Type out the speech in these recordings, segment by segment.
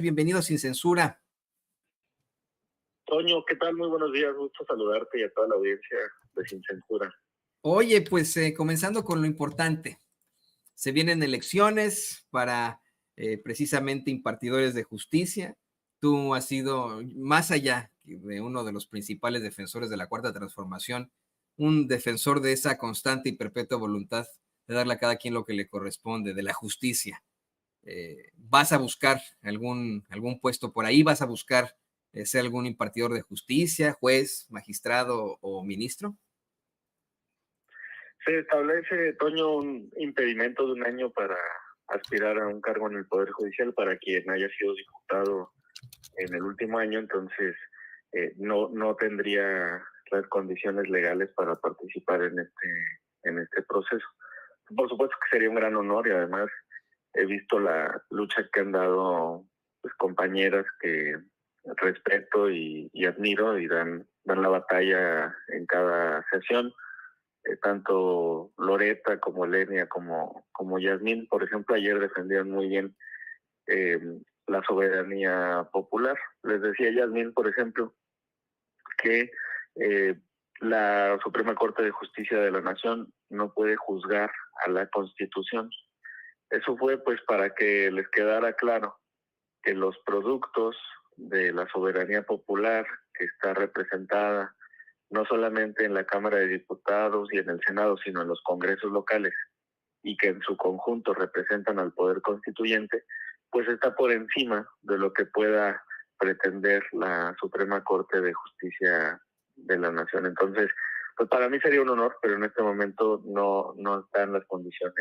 Bienvenido Sin Censura. Toño, ¿qué tal? Muy buenos días, gusto saludarte y a toda la audiencia de Sin Censura. Oye, pues comenzando con lo importante. Se vienen elecciones para precisamente impartidores de justicia. Tú has sido, más allá de uno de los principales defensores de la Cuarta Transformación, un defensor de esa constante y perpetua voluntad de darle a cada quien lo que le corresponde, de la justicia. ¿Vas a buscar algún puesto por ahí? ¿Vas a buscar ser algún impartidor de justicia, juez, magistrado o ministro? Se establece, Toño, un impedimento de 1 año para aspirar a un cargo en el Poder Judicial para quien haya sido diputado en el último año, entonces no tendría las condiciones legales para participar en este proceso. Por supuesto que sería un gran honor y además he visto la lucha que han dado pues, compañeras que respeto y admiro y dan la batalla en cada sesión. Tanto Loreta como Lenia como Yasmín, por ejemplo, ayer defendieron muy bien la soberanía popular. Les decía Yasmín, por ejemplo, que la Suprema Corte de Justicia de la Nación no puede juzgar a la Constitución. Eso fue pues para que les quedara claro que los productos de la soberanía popular que está representada no solamente en la Cámara de Diputados y en el Senado, sino en los congresos locales, y que en su conjunto representan al Poder Constituyente, pues está por encima de lo que pueda pretender la Suprema Corte de Justicia de la Nación. Entonces, pues para mí sería un honor, pero en este momento no están las condiciones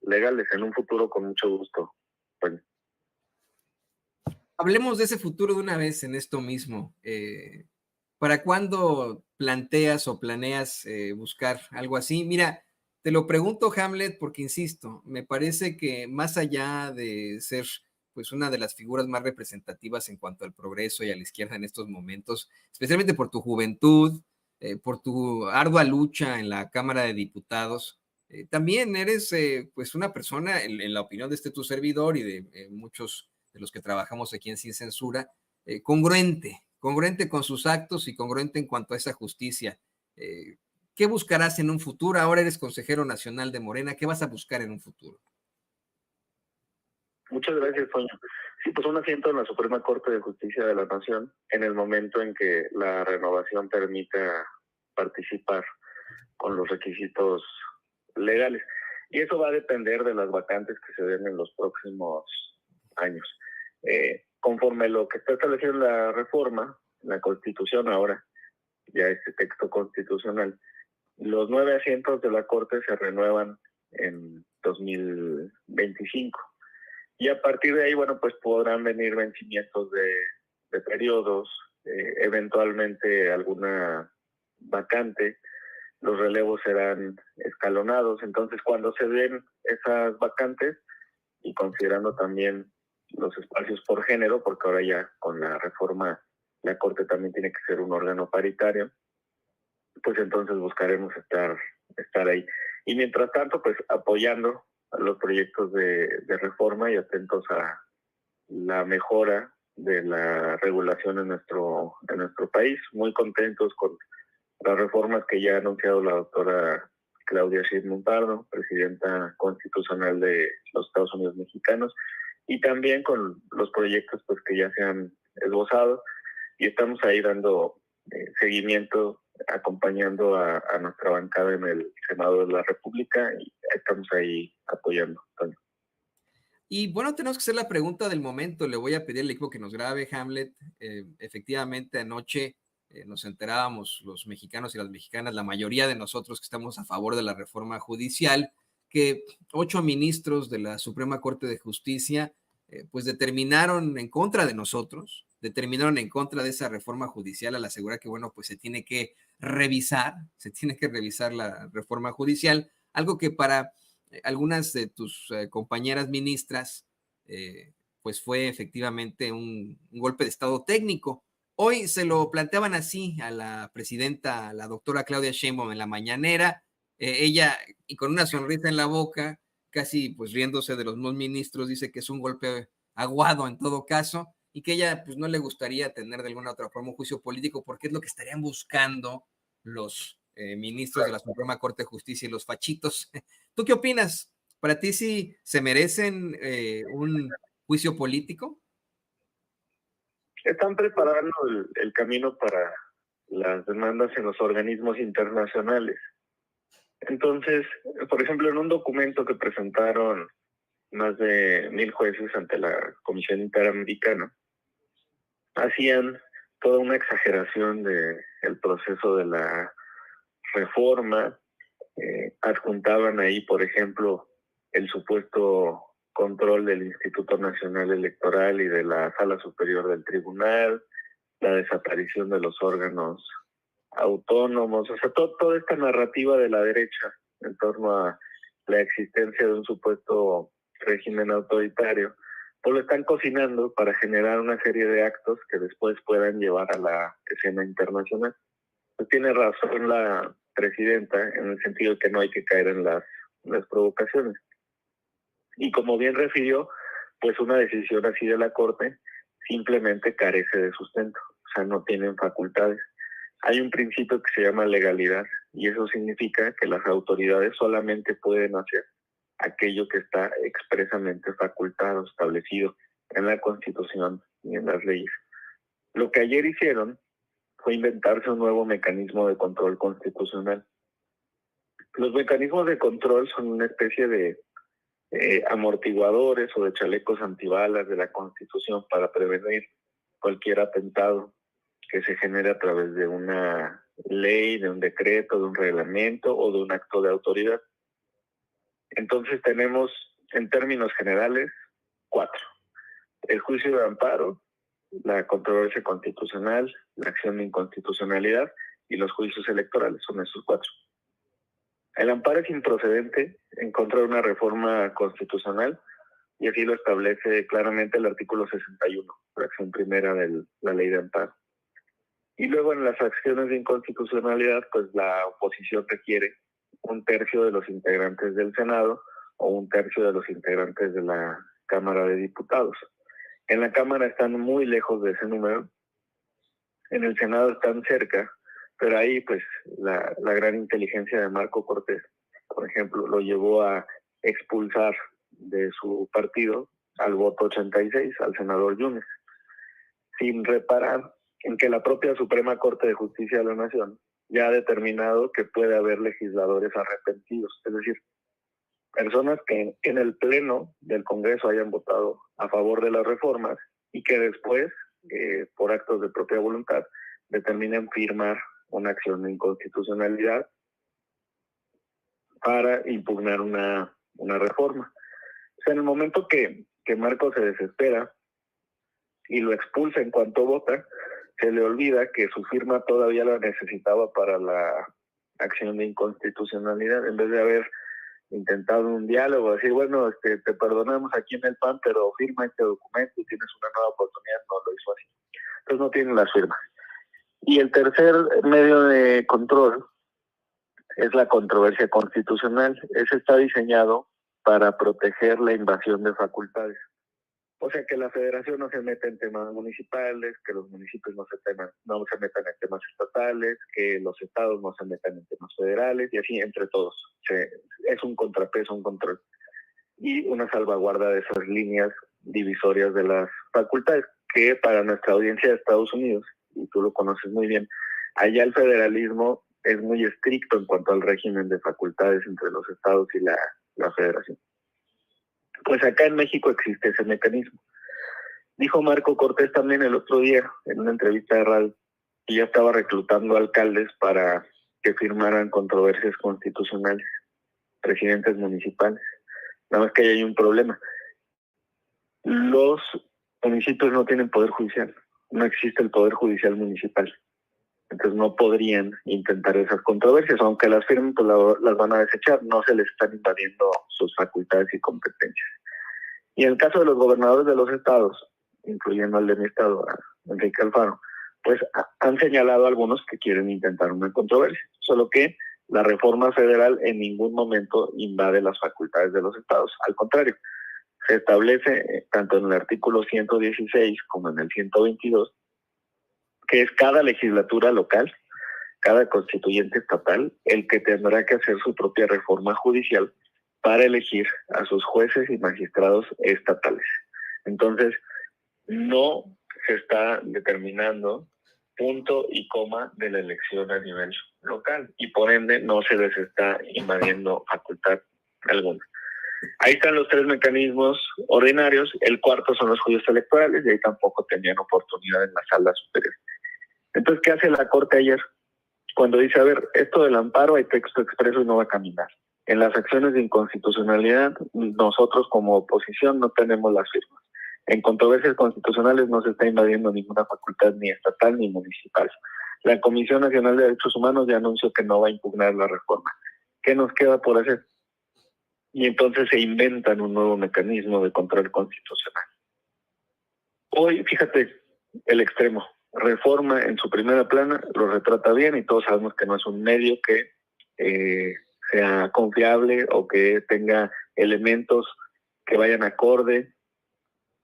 legales. En un futuro, con mucho gusto. Bueno. Hablemos de ese futuro de una vez en esto mismo. ¿Para cuándo planteas o planeas buscar algo así? Mira, te lo pregunto, Hamlet, porque insisto, me parece que más allá de ser pues una de las figuras más representativas en cuanto al progreso y a la izquierda en estos momentos, especialmente por tu juventud, por tu ardua lucha en la Cámara de Diputados, también eres pues una persona, en la opinión de tu servidor y de muchos de los que trabajamos aquí en Sin Censura, congruente con sus actos y congruente en cuanto a esa justicia. ¿Qué buscarás en un futuro? Ahora eres consejero nacional de Morena. ¿Qué vas a buscar en un futuro? Muchas gracias, Toño. Sí, pues un asiento en la Suprema Corte de Justicia de la Nación en el momento en que la renovación permita participar con los requisitos legales. Y eso va a depender de las vacantes que se den en los próximos años. Conforme lo que está establecido en la reforma, en la Constitución ahora, ya este texto constitucional, los 9 asientos de la Corte se renuevan en 2025. Y a partir de ahí, bueno, pues podrán venir vencimientos de periodos, eventualmente alguna vacante, los relevos serán escalonados. Entonces, cuando se den esas vacantes, y considerando también los espacios por género, porque ahora ya con la reforma la Corte también tiene que ser un órgano paritario, pues entonces buscaremos estar ahí. Y mientras tanto, pues apoyando a los proyectos de reforma y atentos a la mejora de la regulación en nuestro país. Muy contentos con las reformas que ya ha anunciado la doctora Claudia Sheinbaum Pardo, presidenta constitucional de los Estados Unidos mexicanos, y también con los proyectos pues que ya se han esbozado, y estamos ahí dando seguimiento, acompañando a nuestra bancada en el Senado de la República, y estamos ahí apoyando, Toño. Y bueno, tenemos que hacer la pregunta del momento. Le voy a pedir al equipo que nos grabe, Hamlet. Efectivamente, anoche nos enterábamos los mexicanos y las mexicanas, la mayoría de nosotros que estamos a favor de la reforma judicial, que 8 ministros de la Suprema Corte de Justicia pues determinaron en contra de nosotros, determinaron en contra de esa reforma judicial al asegurar que, bueno, pues se tiene que revisar la reforma judicial, algo que para algunas de tus compañeras ministras pues fue efectivamente un golpe de estado técnico. Hoy se lo planteaban así a la presidenta, a la doctora Claudia Sheinbaum en la mañanera, ella, y con una sonrisa en la boca, casi pues riéndose de los dos ministros, dice que es un golpe aguado en todo caso, y que ella pues no le gustaría tener de alguna otra forma un juicio político, porque es lo que estarían buscando los ministros de la Suprema Corte de Justicia y los fachitos. ¿Tú qué opinas? ¿Para ti sí se merecen un juicio político? Están preparando el camino para las demandas en los organismos internacionales. Entonces, por ejemplo, en un documento que presentaron más de 1,000 jueces ante la Comisión Interamericana, hacían toda una exageración del proceso de la reforma, adjuntaban ahí, por ejemplo, el supuesto control del Instituto Nacional Electoral y de la Sala Superior del Tribunal, la desaparición de los órganos autónomos, o sea, toda esta narrativa de la derecha en torno a la existencia de un supuesto régimen autoritario, pues lo están cocinando para generar una serie de actos que después puedan llevar a la escena internacional. Pues tiene razón la presidenta en el sentido de que no hay que caer en las provocaciones. Y como bien refirió, pues una decisión así de la Corte simplemente carece de sustento, o sea, no tienen facultades. Hay un principio que se llama legalidad y eso significa que las autoridades solamente pueden hacer aquello que está expresamente facultado, establecido en la Constitución y en las leyes. Lo que ayer hicieron fue inventarse un nuevo mecanismo de control constitucional. Los mecanismos de control son una especie de amortiguadores o de chalecos antibalas de la Constitución para prevenir cualquier atentado que se genere a través de una ley, de un decreto, de un reglamento o de un acto de autoridad. Entonces tenemos, en términos generales, 4. El juicio de amparo, la controversia constitucional, la acción de inconstitucionalidad y los juicios electorales. Son esos 4. El amparo es improcedente en contra de una reforma constitucional y así lo establece claramente el artículo 61, fracción primera de la ley de amparo. Y luego en las acciones de inconstitucionalidad, pues la oposición requiere 1/3 de los integrantes del Senado o 1/3 de los integrantes de la Cámara de Diputados. En la Cámara están muy lejos de ese número, en el Senado están cerca, pero ahí pues la gran inteligencia de Marco Cortés, por ejemplo, lo llevó a expulsar de su partido al voto 86, al senador Yunes, sin reparar en que la propia Suprema Corte de Justicia de la Nación ya ha determinado que puede haber legisladores arrepentidos, es decir, personas que en el pleno del Congreso hayan votado a favor de las reformas y que después, por actos de propia voluntad, determinen firmar una acción de inconstitucionalidad para impugnar una reforma. O sea, en el momento que Marco se desespera y lo expulsa en cuanto vota, se le olvida que su firma todavía la necesitaba para la acción de inconstitucionalidad, en vez de haber intentado un diálogo, decir, bueno, te perdonamos aquí en el PAN, pero firma este documento y tienes una nueva oportunidad. No lo hizo así. Entonces no tienen las firmas. Y el tercer medio de control es la controversia constitucional. Ese está diseñado para proteger la invasión de facultades. O sea, que la federación no se meta en temas municipales, que los municipios no se metan en temas estatales, que los estados no se metan en temas federales, y así entre todos. Es un contrapeso, un control. Y una salvaguarda de esas líneas divisorias de las facultades, que para nuestra audiencia de Estados Unidos, y tú lo conoces muy bien, allá el federalismo es muy estricto en cuanto al régimen de facultades entre los estados y la federación. Pues acá en México existe ese mecanismo. Dijo Marco Cortés también el otro día en una entrevista de radio que ya estaba reclutando alcaldes para que firmaran controversias constitucionales, presidentes municipales. Nada más que ahí hay un problema. Los municipios no tienen poder judicial, no existe el poder judicial municipal. Entonces no podrían intentar esas controversias, aunque las firmen, pues las van a desechar, no se les están invadiendo sus facultades y competencias. Y en el caso de los gobernadores de los estados, incluyendo el de mi estado, Enrique Alfaro, pues han señalado a algunos que quieren intentar una controversia, solo que la reforma federal en ningún momento invade las facultades de los estados, al contrario, se establece tanto en el artículo 116 como en el 122 que es cada legislatura local, cada constituyente estatal, el que tendrá que hacer su propia reforma judicial para elegir a sus jueces y magistrados estatales. Entonces, no se está determinando punto y coma de la elección a nivel local y por ende no se les está invadiendo facultad alguna. Ahí están los tres mecanismos ordinarios, el cuarto son los juicios electorales y ahí tampoco tenían oportunidad en la sala superior. Entonces, ¿qué hace la Corte ayer? Cuando dice, a ver, esto del amparo hay texto expreso y no va a caminar. En las acciones de inconstitucionalidad, nosotros como oposición no tenemos las firmas. En controversias constitucionales no se está invadiendo ninguna facultad ni estatal ni municipal. La Comisión Nacional de Derechos Humanos ya anunció que no va a impugnar la reforma. ¿Qué nos queda por hacer? Y entonces se inventan un nuevo mecanismo de control constitucional. Hoy, fíjate, el extremo. Reforma en su primera plana lo retrata bien y todos sabemos que no es un medio que sea confiable o que tenga elementos que vayan acorde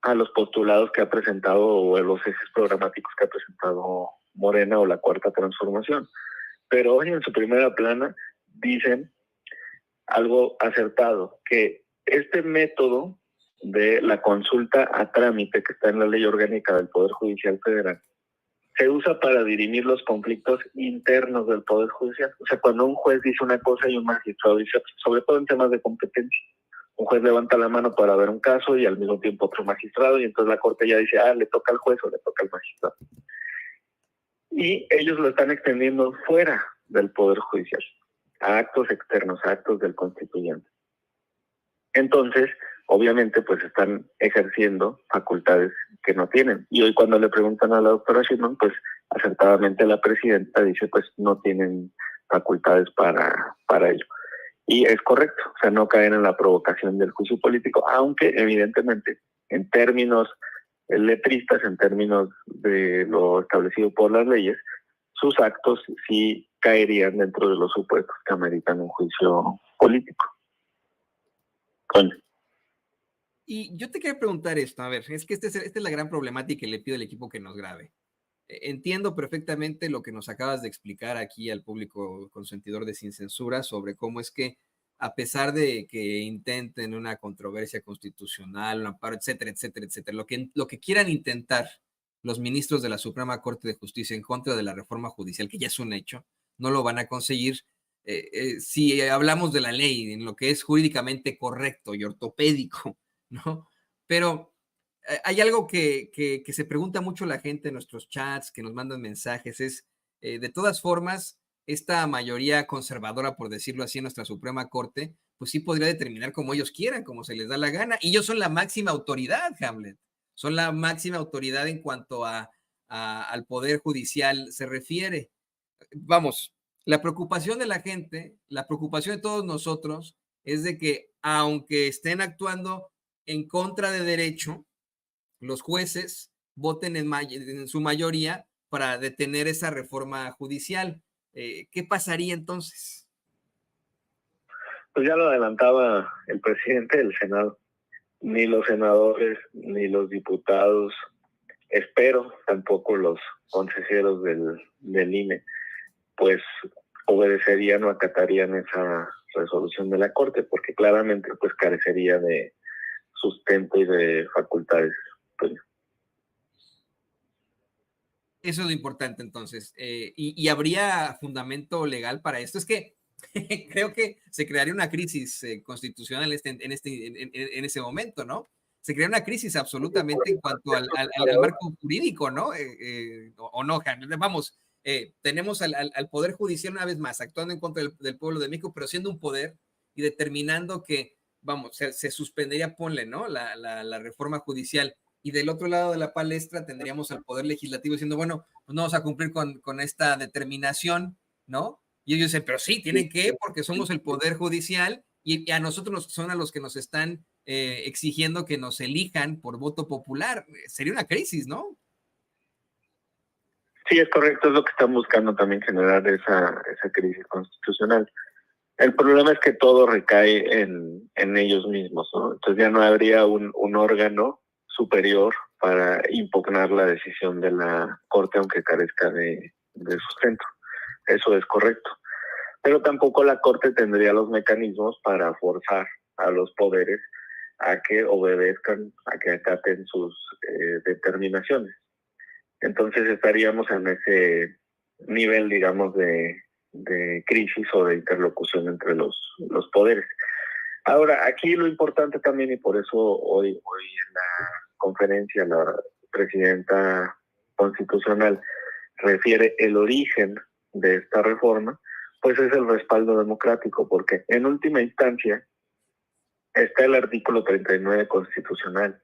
a los postulados que ha presentado o a los ejes programáticos que ha presentado Morena o la Cuarta Transformación. Pero hoy en su primera plana dicen algo acertado, que este método de la consulta a trámite que está en la Ley Orgánica del Poder Judicial Federal se usa para dirimir los conflictos internos del Poder Judicial. O sea, cuando un juez dice una cosa y un magistrado dice, sobre todo en temas de competencia, un juez levanta la mano para ver un caso y al mismo tiempo otro magistrado y entonces la Corte ya dice, le toca al juez o le toca al magistrado. Y ellos lo están extendiendo fuera del Poder Judicial, a actos externos, a actos del constituyente. Entonces, obviamente, pues están ejerciendo facultades que no tienen. Y hoy cuando le preguntan a la doctora Sheinbaum, pues acertadamente la presidenta dice, pues no tienen facultades para ello. Y es correcto, o sea, no caen en la provocación del juicio político, aunque evidentemente en términos letristas, en términos de lo establecido por las leyes, sus actos sí caerían dentro de los supuestos que ameritan un juicio político. Coño. Y yo te quería preguntar esto, a ver, es que esta es la gran problemática y le pido al equipo que nos grabe. Entiendo perfectamente lo que nos acabas de explicar aquí al público consentidor de Sin Censura sobre cómo es que a pesar de que intenten una controversia constitucional, un amparo, etcétera, etcétera, etcétera, lo que quieran intentar los ministros de la Suprema Corte de Justicia en contra de la reforma judicial, que ya es un hecho, no lo van a conseguir. Si hablamos de la ley, en lo que es jurídicamente correcto y ortopédico, ¿no? Pero hay algo que se pregunta mucho la gente en nuestros chats, que nos mandan mensajes, es, de todas formas, esta mayoría conservadora, por decirlo así, en nuestra Suprema Corte, pues sí podría determinar como ellos quieran, como se les da la gana, y ellos son la máxima autoridad, Hamlet, son la máxima autoridad en cuanto al Poder Judicial se refiere. Vamos, la preocupación de la gente, la preocupación de todos nosotros, es de que aunque estén actuando en contra de derecho, los jueces voten en su mayoría para detener esa reforma judicial. ¿Qué pasaría entonces? Pues ya lo adelantaba el presidente del Senado. Ni los senadores, ni los diputados, espero tampoco los consejeros del INE, pues obedecerían o acatarían esa resolución de la Corte, porque claramente pues carecería de sustento y de facultades. Pues. Eso es lo importante entonces. ¿Y habría fundamento legal para esto? Es que creo que se crearía una crisis constitucional en ese momento, ¿no? Se crea una crisis absolutamente en cuanto al marco jurídico, ¿no? O no, vamos, tenemos al Poder Judicial una vez más actuando en contra del pueblo de México, pero siendo un poder y determinando que, vamos, se suspendería, ponle, ¿no? La reforma judicial. Y del otro lado de la palestra tendríamos al Poder Legislativo diciendo, bueno, pues no vamos a cumplir con esta determinación, ¿no? Y ellos dicen, pero sí, tienen que, porque somos el Poder Judicial y a nosotros son a los que nos están exigiendo que nos elijan por voto popular. Sería una crisis, ¿no? Sí, es correcto, es lo que están buscando también generar esa crisis constitucional. El problema es que todo recae en ellos mismos, ¿no? Entonces ya no habría un órgano superior para impugnar la decisión de la Corte, aunque carezca de sustento. Eso es correcto. Pero tampoco la Corte tendría los mecanismos para forzar a los poderes a que obedezcan, a que acaten sus determinaciones. Entonces estaríamos en ese nivel, digamos, de crisis o de interlocución entre los poderes. Ahora, aquí lo importante también, y por eso hoy en la conferencia la presidenta constitucional refiere el origen de esta reforma, pues es el respaldo democrático, porque en última instancia está el artículo 39 constitucional.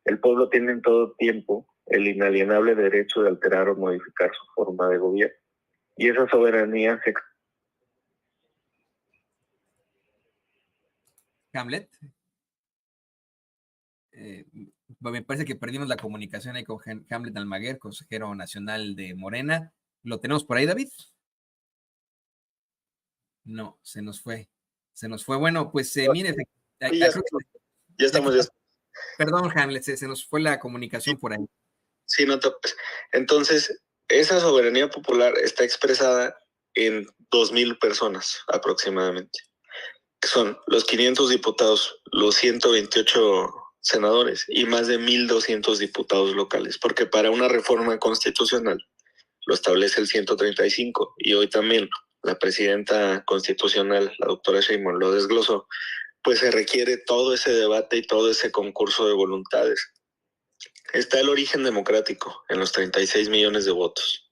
El pueblo tiene en todo tiempo el inalienable derecho de alterar o modificar su forma de gobierno. Y esa soberanía se... Hamlet. Me parece que perdimos la comunicación ahí con Hamlet Almaguer, consejero nacional de Morena. ¿Lo tenemos por ahí, David? No, se nos fue. Se nos fue. Bueno, pues mire, ya estamos. Perdón, Hamlet, se nos fue la comunicación por ahí. Sí, no te... Entonces, esa soberanía popular está expresada en 2,000 personas aproximadamente, que son los 500 diputados, los 128 senadores y más de 1,200 diputados locales, porque para una reforma constitucional lo establece el 135 y hoy también la presidenta constitucional, la doctora Sheinbaum, lo desglosó, pues se requiere todo ese debate y todo ese concurso de voluntades. Está el origen democrático en los 36 millones de votos.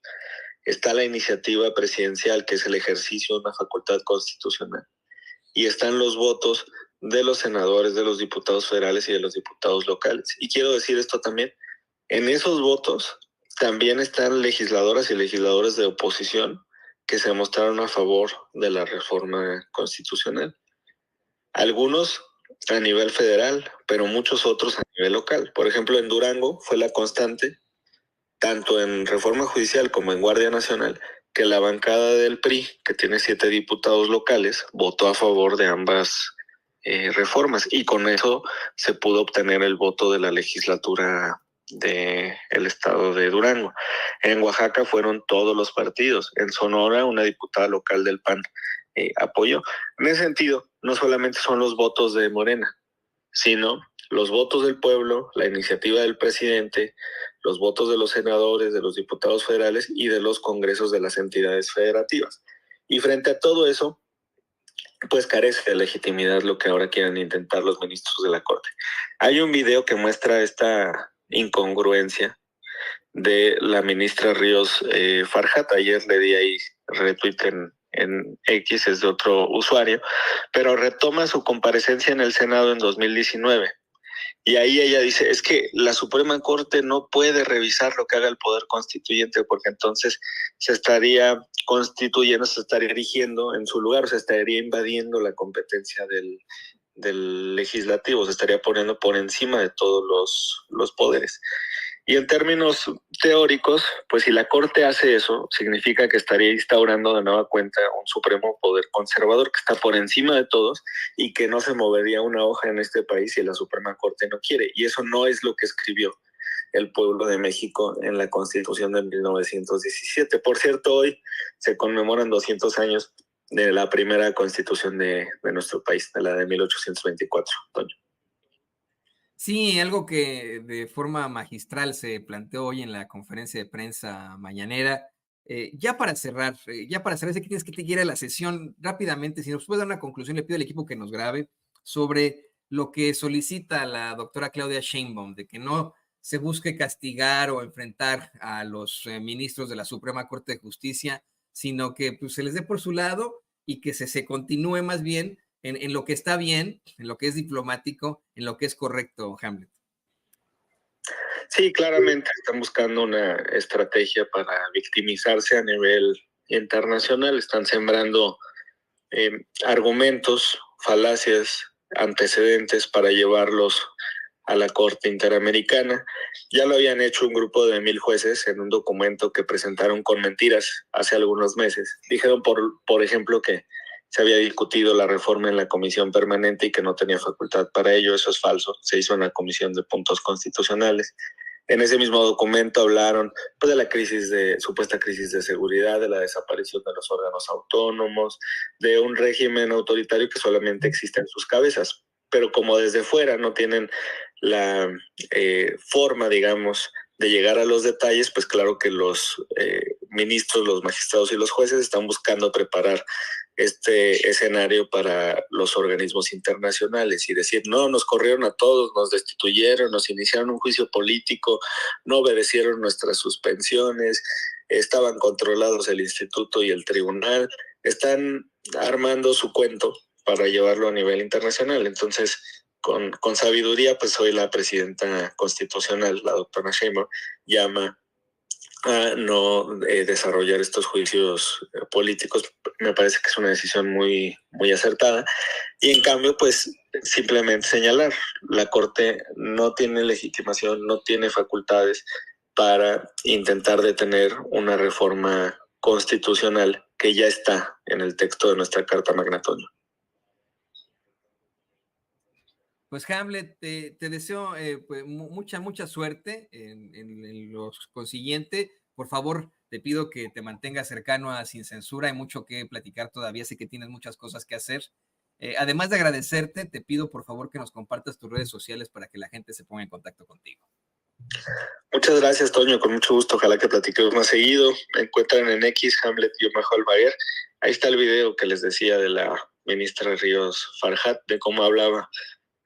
Está la iniciativa presidencial, que es el ejercicio de una facultad constitucional. Y están los votos de los senadores, de los diputados federales y de los diputados locales. Y quiero decir esto también, en esos votos también están legisladoras y legisladores de oposición que se mostraron a favor de la reforma constitucional. Algunos a nivel federal, pero muchos otros a nivel local. Por ejemplo, en Durango fue la constante, tanto en Reforma Judicial como en Guardia Nacional, que la bancada del PRI, que tiene 7 diputados locales, votó a favor de ambas reformas, y con eso se pudo obtener el voto de la legislatura del estado de Durango. En Oaxaca fueron todos los partidos. En Sonora, una diputada local del PAN apoyó. En ese sentido, no solamente son los votos de Morena, sino los votos del pueblo, la iniciativa del presidente, los votos de los senadores, de los diputados federales y de los congresos de las entidades federativas. Y frente a todo eso, pues carece de legitimidad lo que ahora quieren intentar los ministros de la Corte. Hay un video que muestra esta incongruencia de la ministra Ríos Farjat. Ayer le di ahí retweet en X, es de otro usuario, pero retoma su comparecencia en el Senado en 2019. Y ahí ella dice, es que la Suprema Corte no puede revisar lo que haga el Poder Constituyente, porque entonces se estaría constituyendo, se estaría erigiendo en su lugar, o se estaría invadiendo la competencia del legislativo, se estaría poniendo por encima de todos los poderes. Y en términos teóricos, pues si la Corte hace eso, significa que estaría instaurando de nueva cuenta un supremo poder conservador que está por encima de todos y que no se movería una hoja en este país si la Suprema Corte no quiere. Y eso no es lo que escribió el pueblo de México en la Constitución de 1917. Por cierto, hoy se conmemoran 200 años de la primera Constitución de nuestro país, de la de 1824, Toño. Sí, algo que de forma magistral se planteó hoy en la conferencia de prensa mañanera. Ya para cerrar, sé que tienes que ir a la sesión rápidamente. Si nos puede dar una conclusión, le pido al equipo que nos grabe sobre lo que solicita la doctora Claudia Sheinbaum, de que no se busque castigar o enfrentar a los ministros de la Suprema Corte de Justicia, sino que pues, se les dé por su lado y que se continúe más bien en lo que está bien, en lo que es diplomático, en lo que es correcto, Hamlet. Sí, claramente están buscando una estrategia para victimizarse a nivel internacional. Están sembrando argumentos, falacias, antecedentes para llevarlos a la Corte Interamericana. Ya lo habían hecho un grupo de 1,000 jueces en un documento que presentaron con mentiras hace algunos meses. Dijeron, por ejemplo, que se había discutido la reforma en la comisión permanente y que no tenía facultad para ello. Eso es falso. Se hizo en la comisión de puntos constitucionales. En ese mismo documento hablaron pues, de la supuesta crisis de seguridad, de la desaparición de los órganos autónomos, de un régimen autoritario que solamente existe en sus cabezas. Pero como desde fuera no tienen la forma, digamos, de llegar a los detalles, pues claro que los ministros, los magistrados y los jueces están buscando preparar este escenario para los organismos internacionales y decir, no, nos corrieron a todos, nos destituyeron, nos iniciaron un juicio político, no obedecieron nuestras suspensiones, estaban controlados el instituto y el tribunal, están armando su cuento para llevarlo a nivel internacional. Entonces, con sabiduría, pues hoy la presidenta constitucional, la doctora Sheinbaum, llama a no desarrollar estos juicios políticos. Me parece que es una decisión muy, muy acertada. Y en cambio, pues simplemente señalar, la Corte no tiene legitimación, no tiene facultades para intentar detener una reforma constitucional que ya está en el texto de nuestra Carta Magna, Toño. Pues Hamlet, te deseo pues, mucha suerte en lo consiguiente. Por favor, te pido que te mantengas cercano a Sin Censura. Hay mucho que platicar todavía. Sé que tienes muchas cosas que hacer. Además de agradecerte, te pido por favor que nos compartas tus redes sociales para que la gente se ponga en contacto contigo. Muchas gracias, Toño, con mucho gusto. Ojalá que platiquemos más seguido. Me encuentran en X, Hamlet-Almaguer. Ahí está el video que les decía de la ministra Ríos Farjat, de cómo hablaba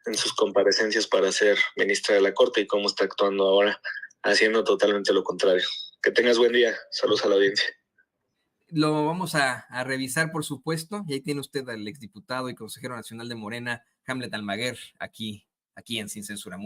en sus comparecencias para ser ministra de la Corte y cómo está actuando ahora, haciendo totalmente lo contrario. Que tengas buen día. Saludos a la audiencia. Lo vamos a revisar, por supuesto, y ahí tiene usted al exdiputado y consejero nacional de Morena, Hamlet Almaguer, aquí en Sin Censura.